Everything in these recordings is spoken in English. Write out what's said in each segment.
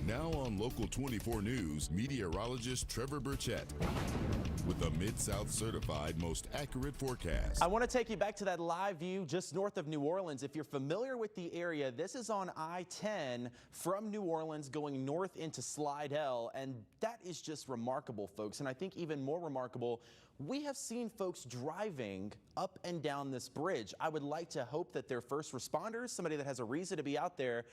Now on Local 24 News, meteorologist Trevor Birchett with the Mid-South certified most accurate forecast. I want to take you back to that live view just north of New Orleans. If you're familiar with the area, this is on I-10 from New Orleans going north into Slidell, and that is just remarkable, folks. And I think even more remarkable, we have seen folks driving up and down this bridge. I would like to hope that they're first responders, somebody that has a reason to be out there,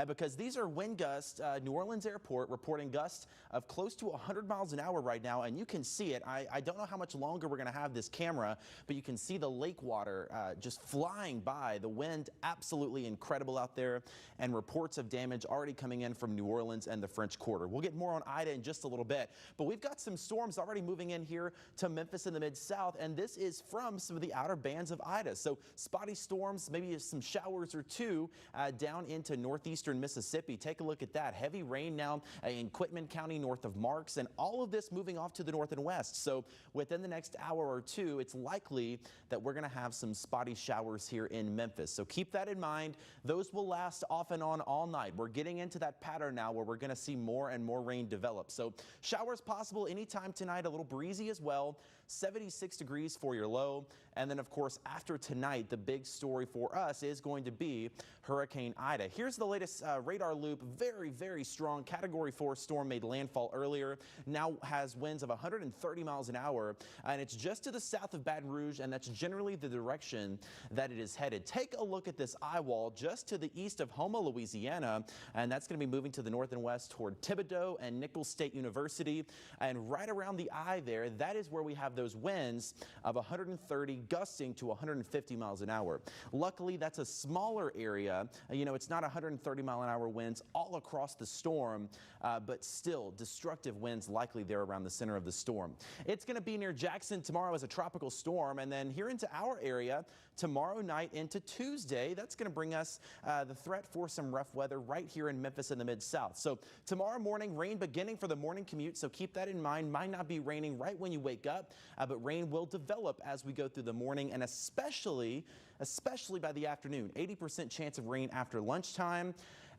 because these are wind gusts. New Orleans Airport reporting gusts of close to 100 miles an hour right now, and you can see it. I don't know how much longer we're going to have this camera, but you can see the lake water just flying by. The wind absolutely incredible out there, and reports of damage already coming in from New Orleans and the French Quarter. We'll get more on Ida in just a little bit, but we've got some storms already moving in here to Memphis in the Mid-South, and this is from some of the outer bands of Ida. So spotty storms, maybe some showers or two down into northeastern Mississippi. Take a look at that. Heavy rain now in Quitman County north of Marks, and all of this moving off to the north and west. So within the next hour or two, it's likely that we're going to have some spotty showers here in Memphis. So keep that in mind. Those will last off and on all night. We're getting into that pattern now where we're going to see more and more rain develop. So showers possible anytime tonight, a little breezy as well. 76 degrees for your low. And then, of course, after tonight, the big story for us is going to be Hurricane Ida. Here's the latest radar loop. Very, very strong Category 4 storm made landfall earlier. Now has winds of 130 miles an hour, and it's just to the south of Baton Rouge, and that's generally the direction that it is headed. Take a look at this eye wall just to the east of Houma, Louisiana, and that's going to be moving to the north and west toward Thibodaux and Nichols State University. And right around the eye there, that is where we have those winds of 130 gusting to 150 miles an hour. Luckily, that's a smaller area. You know, it's not 130 mile an hour winds all across the storm, but still destructive winds likely there around the center of the storm. It's going to be near Jackson tomorrow as a tropical storm, and then here into our area tomorrow night into Tuesday. That's going to bring us the threat for some rough weather right here in Memphis in the Mid-South. So tomorrow morning, rain beginning for the morning commute, so keep that in mind. Might not be raining right when you wake up, but rain will develop as we go through the morning, and especially by the afternoon. 80% chance of rain after lunchtime,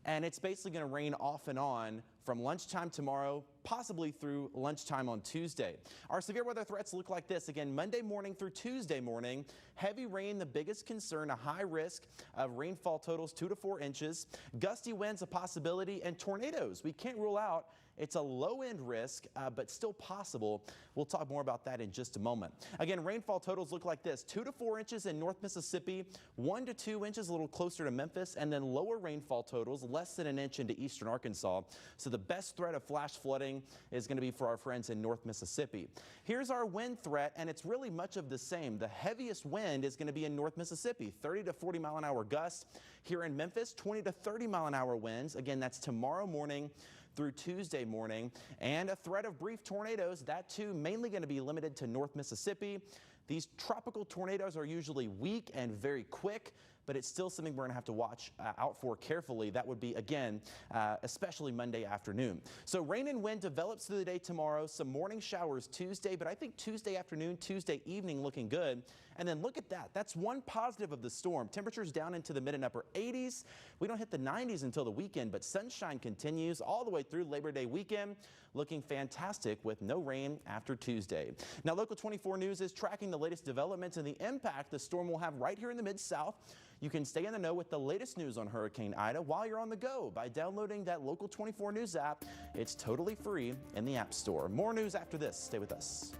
and it's basically going to rain off and on from lunchtime tomorrow, possibly through lunchtime on Tuesday. Our severe weather threats look like this. Again, Monday morning through Tuesday morning, heavy rain, the biggest concern, a high risk of rainfall totals 2 to 4 inches, gusty winds a possibility, and tornadoes. We can't rule out. It's a low-end risk, but still possible. We'll talk more about that in just a moment. Again, rainfall totals look like this: 2 to 4 inches in North Mississippi, 1 to 2 inches a little closer to Memphis, and then lower rainfall totals, less than an inch into eastern Arkansas. So the best threat of flash flooding is going to be for our friends in North Mississippi. Here's our wind threat, and it's really much of the same. The heaviest wind is going to be in North Mississippi, 30 to 40 mile an hour gusts. Here in Memphis, 20 to 30 mile an hour winds. Again, that's tomorrow morning through Tuesday morning, and a threat of brief tornadoes. That too mainly going to be limited to North Mississippi. These tropical tornadoes are usually weak and very quick, but it's still something we're going to have to watch out for carefully. That would be, again, especially Monday afternoon. So rain and wind develops through the day tomorrow. Some morning showers Tuesday, but I think Tuesday afternoon, Tuesday evening looking good. And then look at that. That's one positive of the storm. Temperatures down into the mid and upper 80s. We don't hit the 90s until the weekend, but sunshine continues all the way through Labor Day weekend. Looking fantastic with no rain after Tuesday. Now, Local 24 News is tracking the latest developments and the impact the storm will have right here in the Mid-South. You can stay in the know with the latest news on Hurricane Ida while you're on the go by downloading that Local 24 News app. It's totally free in the App Store. More news after this. Stay with us.